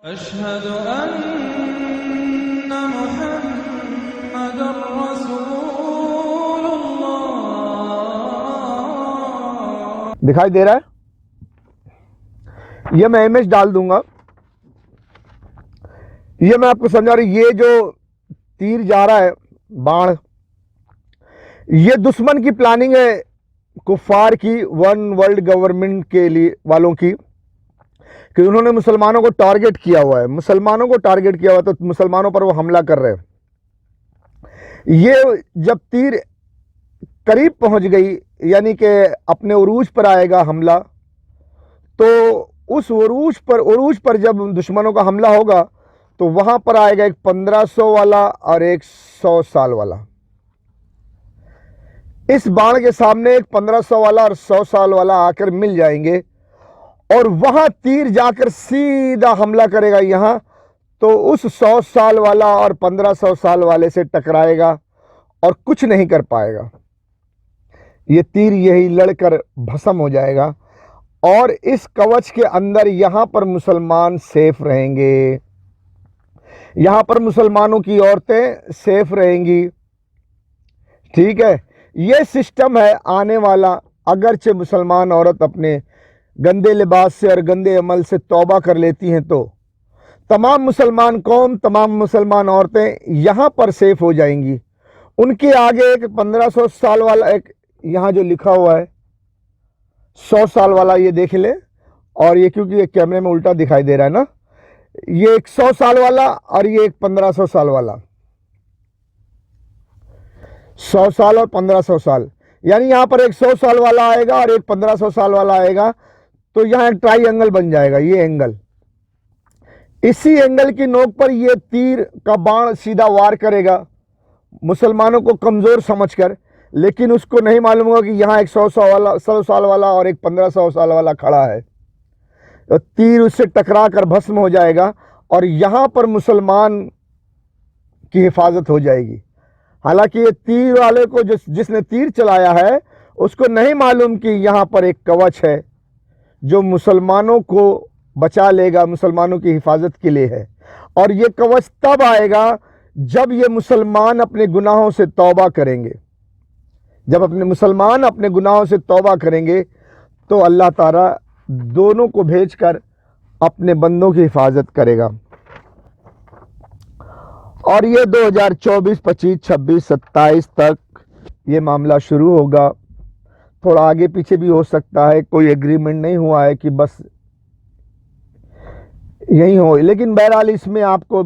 अशहदु अन्ना मुहम्मदुर रसूलुल्लाह। दिखाई दे रहा है? ये मैं इमेज डाल दूंगा। ये मैं आपको समझा रही, ये जो तीर जा रहा है, बाण, ये दुश्मन की प्लानिंग है, कुफार की, वन वर्ल्ड गवर्नमेंट के लिए वालों की, कि उन्होंने मुसलमानों को टारगेट किया हुआ है, मुसलमानों को टारगेट किया हुआ, तो मुसलमानों पर वो हमला कर रहे हैं। ये जब तीर करीब पहुंच गई, यानी कि अपने उरूज पर आएगा हमला, तो उस उरूज पर जब दुश्मनों का हमला होगा तो वहां पर आएगा एक 1500 वाला और एक 100 साल वाला। इस बाण के सामने एक 1500 वाला और 100 साल वाला आकर मिल जाएंगे, और वहां तीर जाकर सीधा हमला करेगा यहां, तो उस 100 साल वाला और 1500 साल वाले से टकराएगा और कुछ नहीं कर पाएगा। ये तीर यही लड़कर भस्म हो जाएगा, और इस कवच के अंदर यहां पर मुसलमान सेफ रहेंगे, यहां पर मुसलमानों की औरतें सेफ रहेंगी। ठीक है, ये सिस्टम है आने वाला। अगरचे मुसलमान औरत अपने गंदे लिबास से और गंदे अमल से तौबा कर लेती हैं, तो तमाम मुसलमान कौम, तमाम मुसलमान औरतें यहां पर सेफ हो जाएंगी। उनके आगे एक 1500 साल वाला, एक यहां जो लिखा हुआ है 100 साल वाला, ये देख ले। और ये क्योंकि ये कैमरे में उल्टा दिखाई दे रहा है ना, ये एक 100 साल वाला और ये एक 1500 साल वाला, 100 साल और 1500 साल, यानी यहां पर एक 100 साल वाला आएगा और एक 1500 साल वाला आएगा, तो यहां एक ट्राइंगल बन जाएगा। ये एंगल, इसी एंगल की नोक पर ये तीर का बाण सीधा वार करेगा मुसलमानों को कमजोर समझकर, लेकिन उसको नहीं मालूम होगा कि यहां एक 100 साल वाला और एक 1500 साल वाला खड़ा है, तो तीर उससे टकरा कर भस्म हो जाएगा और यहां पर मुसलमान की हिफाजत हो जाएगी। हालांकि ये तीर वाले को, जिसने तीर चलाया है, उसको नहीं मालूम कि यहां पर एक कवच है जो मुसलमानों को बचा लेगा, मुसलमानों की हिफाजत के लिए है। और ये कवच तब आएगा जब ये मुसलमान अपने गुनाहों से तौबा करेंगे। जब मुसलमान अपने गुनाहों से तौबा करेंगे तो अल्लाह ताला दोनों को भेजकर अपने बंदों की हिफाजत करेगा। और ये 2024, 25, 26, 27 तक ये मामला शुरू होगा। थोड़ा आगे पीछे भी हो सकता है, कोई एग्रीमेंट नहीं हुआ है कि बस यही हो, लेकिन बहरहाल इसमें आपको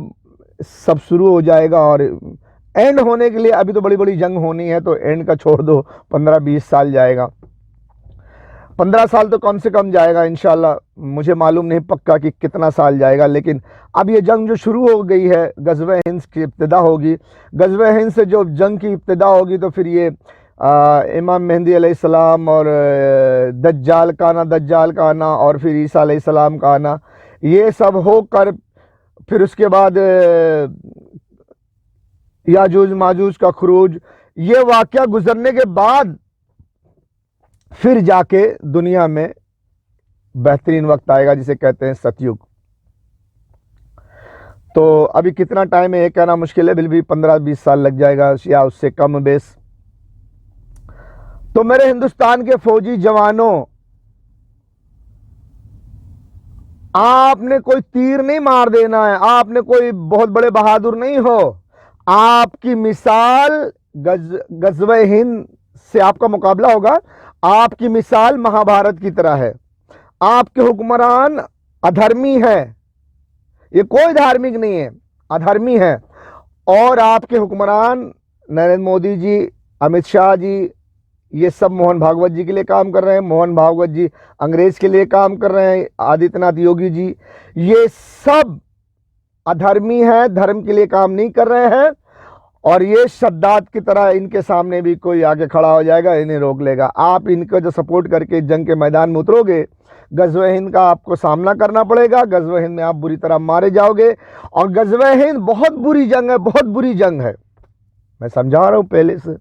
सब शुरू हो जाएगा। और एंड होने के लिए अभी तो बड़ी बड़ी जंग होनी है, तो एंड का छोड़ दो, 15-20 साल जाएगा, 15 साल तो कम से कम जाएगा इंशाल्लाह। मुझे मालूम नहीं पक्का कि कितना साल जाएगा, लेकिन अब ये जंग जो शुरू हो गई है, गज़वे हिंद की इब्तिदा होगी। गज़वे हिंद से जो जंग की इब्तिदा होगी, तो फिर ये इमाम मेहदी अलैहिस्सलाम और दज्जाल का आना और फिर ईसा अलैहिस्सलाम का आना, ये सब होकर फिर उसके बाद याजूज माजूज का खुरूज, ये वाक़या गुजरने के बाद फिर जाके दुनिया में बेहतरीन वक्त आएगा, जिसे कहते हैं सतयुग। तो अभी कितना टाइम है ये कहना मुश्किल है, बिल भी 15-20 साल लग जाएगा या उससे कम बेस। तो मेरे हिंदुस्तान के फौजी जवानों, आपने कोई तीर नहीं मार देना है, आपने कोई बहुत बड़े बहादुर नहीं हो। आपकी मिसाल गज़वे हिंद से आपका मुकाबला होगा। आपकी मिसाल महाभारत की तरह है। आपके हुक्मरान अधर्मी है, ये कोई धार्मिक नहीं है, अधर्मी है। और आपके हुक्मरान नरेंद्र मोदी जी, अमित शाह जी, ये सब मोहन भागवत जी के लिए काम कर रहे हैं। मोहन भागवत जी अंग्रेज के लिए काम कर रहे हैं। आदित्यनाथ योगी जी, ये सब अधर्मी हैं, धर्म के लिए काम नहीं कर रहे हैं। और ये शद्दाद की तरह इनके सामने भी कोई आगे खड़ा हो जाएगा, इन्हें रोक लेगा। आप इनको जो सपोर्ट करके जंग के मैदान में उतरोगे, गज़वे हिंद का आपको सामना करना पड़ेगा। गज़वे हिंद में आप बुरी तरह मारे जाओगे। और गज़वे हिंद बहुत बुरी जंग है, बहुत बुरी जंग है, मैं समझा रहा हूं पहले से।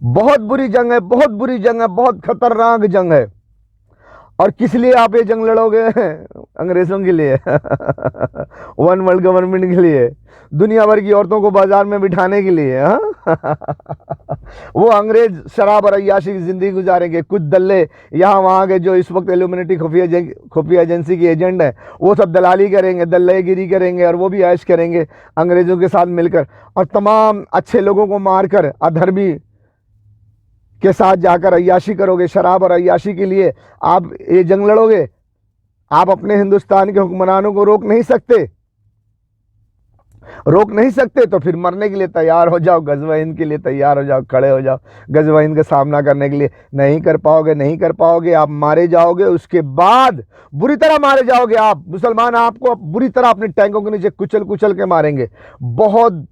बहुत बुरी जंग है, बहुत बुरी जंग है, बहुत खतरनाक जंग है। और किस लिए आप ये जंग लड़ोगे? अंग्रेजों के लिए। वन वर्ल्ड गवर्नमेंट के लिए, दुनिया भर की औरतों को बाजार में बिठाने के लिए। हाँ। वो अंग्रेज शराब और अय्याशी की जिंदगी गुजारेंगे। कुछ दल्ले यहाँ वहाँ के जो इस वक्त इल्यूमिनेटी खुफिया एजेंसी के एजेंट हैं, वो सब दलाली करेंगे, दल्लेगिरी करेंगे, और वो भी ऐश करेंगे अंग्रेजों के साथ मिलकर। और तमाम अच्छे लोगों को मारकर अधर्मी के साथ जाकर अय्याशी करोगे। शराब और अय्याशी के लिए आप ये जंग लड़ोगे। आप अपने हिंदुस्तान के हुक्मरानों को रोक नहीं सकते, रोक नहीं सकते, तो फिर मरने के लिए तैयार हो जाओ, गज़वा हिंद के लिए तैयार हो जाओ, खड़े हो जाओ गज़वा हिंद का सामना करने के लिए। नहीं कर पाओगे, नहीं कर पाओगे, आप मारे जाओगे। उसके बाद बुरी तरह मारे जाओगे आप। मुसलमान आपको बुरी तरह अपने टैंकों के नीचे कुचल कुचल के मारेंगे। बहुत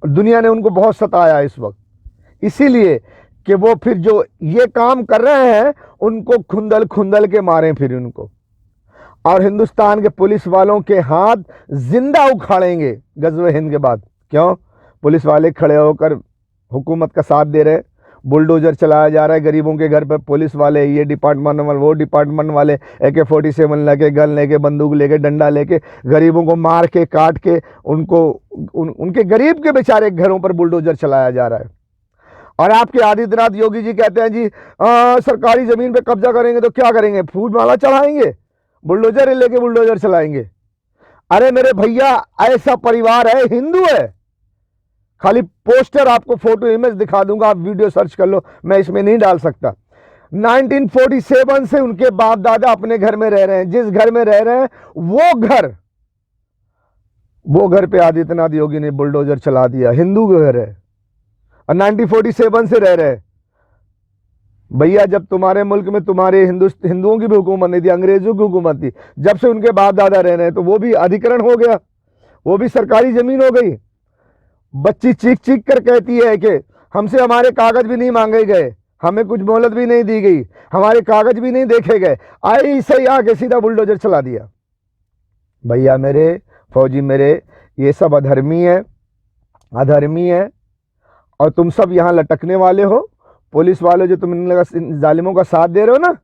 दुनिया ने उनको बहुत सताया इस वक्त, इसीलिए कि वो फिर जो ये काम कर रहे हैं उनको खुंदल खुंदल के मारें फिर उनको। और हिंदुस्तान के पुलिस वालों के हाथ जिंदा उखाड़ेंगे गज़वा हिंद के बाद। क्यों? पुलिस वाले खड़े होकर हुकूमत का साथ दे रहे, बुलडोजर चलाया जा रहा है गरीबों के घर पर। पुलिस वाले, ये डिपार्टमेंट वाले, वो डिपार्टमेंट वाले, AK-47 लेके, गन लेके, बंदूक लेके, डंडा लेके गरीबों को मार के काट के उनको उनके गरीब के बेचारे घरों पर बुलडोजर चलाया जा रहा है। और आपके आदित्यनाथ योगी जी कहते हैं जी सरकारी जमीन पे कब्जा करेंगे तो क्या करेंगे? फूल माला चढ़ाएंगे, बुलडोजर लेके बुलडोजर चलाएंगे। अरे मेरे भैया, ऐसा परिवार है, हिंदू है। खाली पोस्टर आपको फोटो इमेज दिखा दूंगा, आप वीडियो सर्च कर लो, मैं इसमें नहीं डाल सकता। 1947 से उनके बाप दादा अपने घर में रह रहे हैं। जिस घर में रह रहे हैं वो घर पे आदित्यनाथ योगी ने बुलडोजर चला दिया। हिंदू घर है और 1947 से रह रहे हैं। भैया, जब तुम्हारे मुल्क में तुम्हारे हिंदुओं की भी हुकूमत नहीं थी, अंग्रेजों की हुकूमत थी, जब से उनके बाप दादा रह रहे हैं, तो वो भी अधिकरण हो गया, वो भी सरकारी जमीन हो गई। बच्ची चीख चीख कर कहती है कि हमसे हमारे कागज भी नहीं मांगे गए, हमें कुछ मोहलत भी नहीं दी गई, हमारे कागज भी नहीं देखे गए, ऐसे ही आके सीधा बुलडोजर चला दिया। भैया मेरे, फौजी मेरे, ये सब अधर्मी है, अधर्मी है। और तुम सब यहाँ लटकने वाले हो, पुलिस वाले जो तुम इन जालिमों का साथ दे रहे हो ना,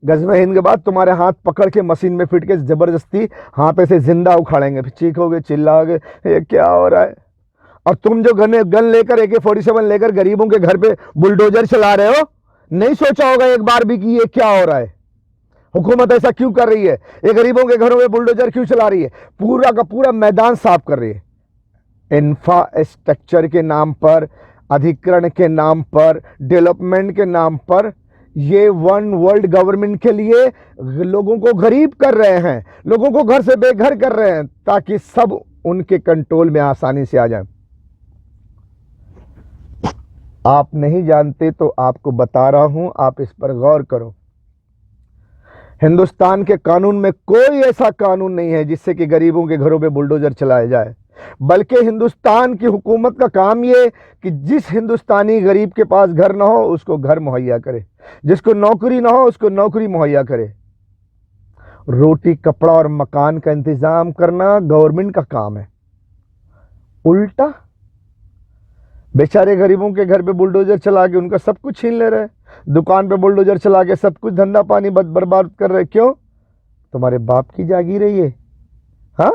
गज़वा हिंद के बाद तुम्हारे हाथ पकड़ के मशीन में फिट के जबरदस्ती हाथ से जिंदा उखाड़ेंगे। फिर चीखोगे, चिल्लाओगे, ये क्या हो रहा है? और तुम जो गन लेकर AK-47 लेकर गरीबों के घर पे बुलडोजर चला रहे हो, नहीं सोचा होगा एक बार भी कि ये क्या हो रहा है? हुकूमत ऐसा क्यों कर रही है? ये गरीबों के घरों में बुलडोजर क्यों चला रही है? पूरा का पूरा मैदान साफ कर रही है। इंफ्रास्ट्रक्चर के नाम पर, अधिकरण के नाम पर, डेवलपमेंट के नाम पर ये वन वर्ल्ड गवर्नमेंट के लिए लोगों को गरीब कर रहे हैं, लोगों को घर से बेघर कर रहे हैं, ताकि सब उनके कंट्रोल में आसानी से आ जाए। आप नहीं जानते तो आपको बता रहा हूं, आप इस पर गौर करो। हिंदुस्तान के कानून में कोई ऐसा कानून नहीं है जिससे कि गरीबों के घरों पे बुलडोजर चलाया जाए, बल्कि हिंदुस्तान की हुकूमत का काम ये कि जिस हिंदुस्तानी गरीब के पास घर ना हो उसको घर मुहैया करे, जिसको नौकरी ना हो उसको नौकरी मुहैया करे। रोटी, कपड़ा और मकान का इंतजाम करना गवर्नमेंट का काम है। उल्टा बेचारे गरीबों के घर पे बुलडोजर चला के उनका सब कुछ छीन ले रहे हैं, दुकान पे बुलडोजर चला के सब कुछ धंधा पानी बर्बाद कर रहे। क्यों? तुम्हारे बाप की जागीर है ये। हाँ,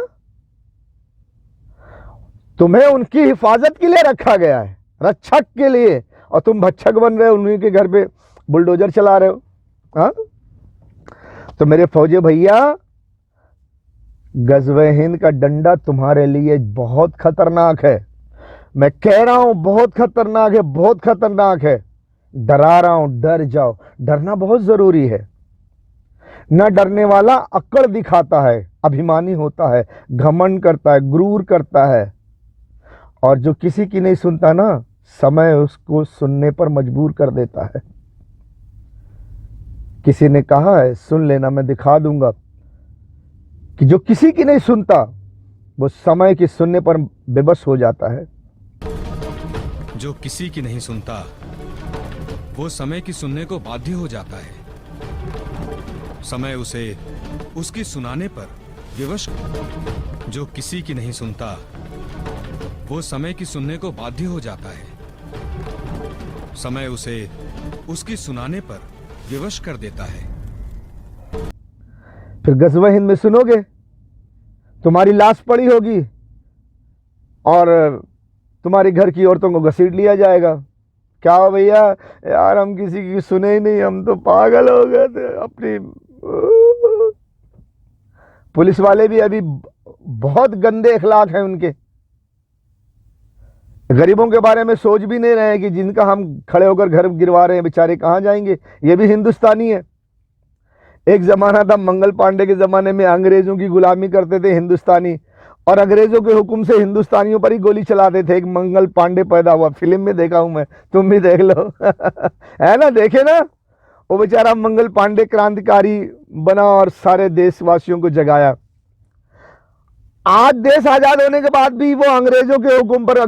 तुम्हें उनकी हिफाजत के लिए रखा गया है, रक्षक के लिए, और तुम भक्षक बन रहे हो, उन्हीं के घर पे बुलडोजर चला रहे हो। हाँ, तो मेरे फौजी भैया, गज़वा हिंद का डंडा तुम्हारे लिए बहुत खतरनाक है। मैं कह रहा हूं बहुत खतरनाक है, बहुत खतरनाक है। डरा रहा हूं, डर जाओ। डरना बहुत जरूरी है। न डरने वाला अक्कड़ दिखाता है, अभिमानी होता है, घमंड करता है, गुरूर करता है, और जो किसी की नहीं सुनता ना, समय उसको सुनने पर मजबूर कर देता है। किसी ने कहा है, सुन लेना, मैं दिखा दूंगा, कि जो किसी की नहीं सुनता वो समय की सुनने पर बेबस हो जाता है। जो किसी की नहीं सुनता वो समय की सुनने को बाध्य हो जाता है। समय उसे उसकी सुनाने पर विवश। जो किसी की नहीं सुनता वो समय की सुनने को बाध्य हो जाता है। समय उसे उसकी सुनाने पर विवश कर देता है। फिर गज़वा हिंद में सुनोगे, तुम्हारी लाश पड़ी होगी और तुम्हारे घर की औरतों को घसीट लिया जाएगा। क्या हो भैया, यार हम किसी की सुने ही नहीं, हम तो पागल हो गए थे अपनी। पुलिस वाले भी अभी बहुत गंदे अखलाक हैं उनके, गरीबों के बारे में सोच भी नहीं रहे हैं कि जिनका हम खड़े होकर घर गिरवा रहे हैं बेचारे कहाँ जाएंगे। ये भी हिंदुस्तानी है। एक ज़माना था मंगल पांडे के ज़माने में, अंग्रेज़ों की गुलामी करते थे हिंदुस्तानी, और अंग्रेज़ों के हुक्म से हिंदुस्तानियों पर ही गोली चलाते थे। एक मंगल पांडे पैदा हुआ, फिल्म में देखा हूं मैं, तुम भी देख लो। है ना, देखे ना, वो बेचारा मंगल पांडे क्रांतिकारी बना और सारे देशवासियों को जगाया। आज देश आज़ाद होने के बाद भी वो अंग्रेज़ों के हुक्म पर,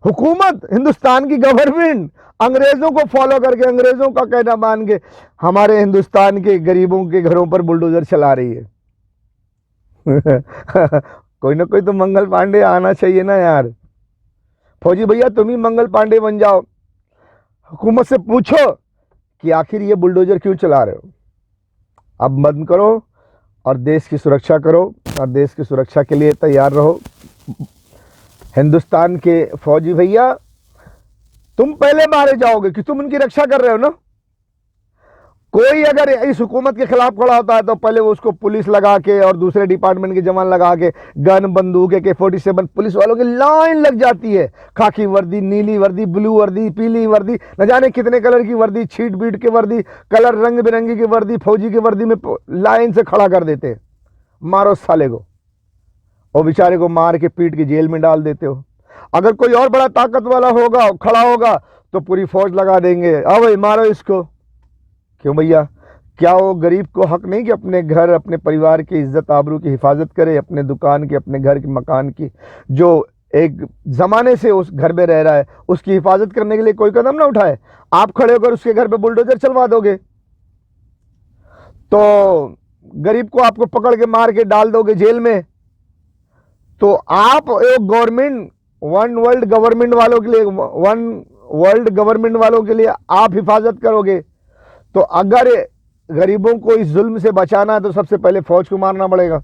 हुकूमत हिंदुस्तान की गवर्नमेंट अंग्रेज़ों को फॉलो करके, अंग्रेज़ों का कहना मान के हमारे हिंदुस्तान के गरीबों के घरों पर बुलडोजर चला रही है। कोई ना कोई तो मंगल पांडे आना चाहिए ना यार। फौजी भैया तुम ही मंगल पांडे बन जाओ, हुकूमत से पूछो कि आखिर ये बुलडोजर क्यों चला रहे हो। अब बंद करो और देश की सुरक्षा करो, और देश की सुरक्षा के लिए तैयार रहो। हिंदुस्तान के फौजी भैया तुम पहले मारे जाओगे कि तुम उनकी रक्षा कर रहे हो ना। कोई अगर इस हुकूमत के खिलाफ खड़ा होता है तो पहले वो उसको पुलिस लगा के और दूसरे डिपार्टमेंट के जवान लगा के गन बंदूक AK-47 पुलिस वालों की लाइन लग जाती है। खाकी वर्दी, नीली वर्दी, ब्लू वर्दी, पीली वर्दी, न जाने कितने कलर की वर्दी, छीट बीट की वर्दी, कलर रंग बिरंगी की वर्दी, फौजी की वर्दी में लाइन से खड़ा कर देते हैं। मारो साले को, और बेचारे को मार के पीट के जेल में डाल देते हो। अगर कोई और बड़ा ताकत वाला होगा, खड़ा होगा, तो पूरी फौज लगा देंगे, आओ भाई मारो इसको। क्यों भैया, क्या वो गरीब को हक नहीं कि अपने घर, अपने परिवार की इज्जत आबरू की हिफाजत करे, अपने दुकान की, अपने घर की, मकान की, जो एक ज़माने से उस घर में रह रहा है, उसकी हिफाजत करने के लिए कोई कदम ना उठाए? आप खड़े होकर उसके घर पे बुलडोजर चलवा दोगे तो गरीब को आपको पकड़ के मार के डाल दोगे जेल में। तो आप एक गवर्नमेंट, वन वर्ल्ड गवर्नमेंट वालों के लिए, वन वर्ल्ड गवर्नमेंट वालों के लिए आप हिफाजत करोगे। तो अगर गरीबों को इस जुल्म से बचाना है तो सबसे पहले फौज को मारना पड़ेगा,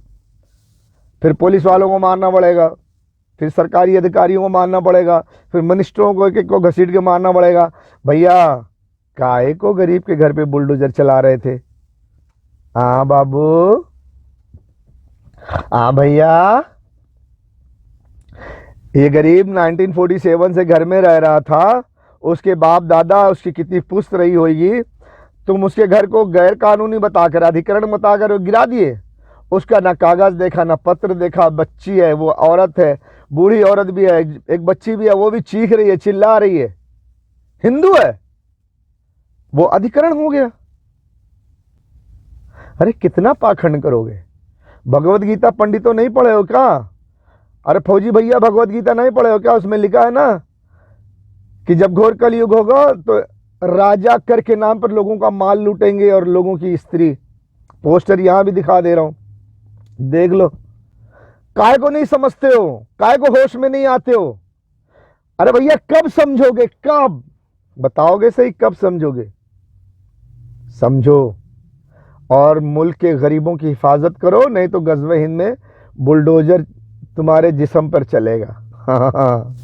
फिर पुलिस वालों को मारना पड़ेगा, फिर सरकारी अधिकारियों को मारना पड़ेगा, फिर मिनिस्टरों को एक को घसीट के मारना पड़ेगा। भैया काहे को गरीब के घर पे बुलडोजर चला रहे थे? हाँ बाबू, हाँ भैया, ये गरीब 1947 से घर में रह रहा था, उसके बाप दादा, उसकी कितनी पुश्त रही होगी, तुम उसके घर को गैर कानूनी बताकर, अधिकरण बताकर गिरा दिए। उसका ना कागज देखा, ना पत्र देखा। बच्ची है, वो औरत है, बूढ़ी औरत भी है, एक बच्ची भी है, वो भी चीख रही है, चिल्ला रही है, हिंदू है, वो अधिकरण हो गया। अरे कितना पाखंड करोगे? भगवत गीता पंडितों नहीं पढ़े हो क्या? अरे फौजी भैया भगवत गीता नहीं पढ़े हो क्या? उसमें लिखा है ना कि जब घोर कलयुग होगा तो राजा कर के नाम पर लोगों का माल लूटेंगे और लोगों की स्त्री। पोस्टर यहां भी दिखा दे रहा हूं, देख लो। काय को नहीं समझते हो? काय को होश में नहीं आते हो? अरे भैया कब समझोगे? कब बताओगे सही, कब समझोगे? समझो और मुल्क के गरीबों की हिफाजत करो, नहीं तो गज़वा हिंद में बुलडोजर तुम्हारे जिस्म पर चलेगा। हाँ।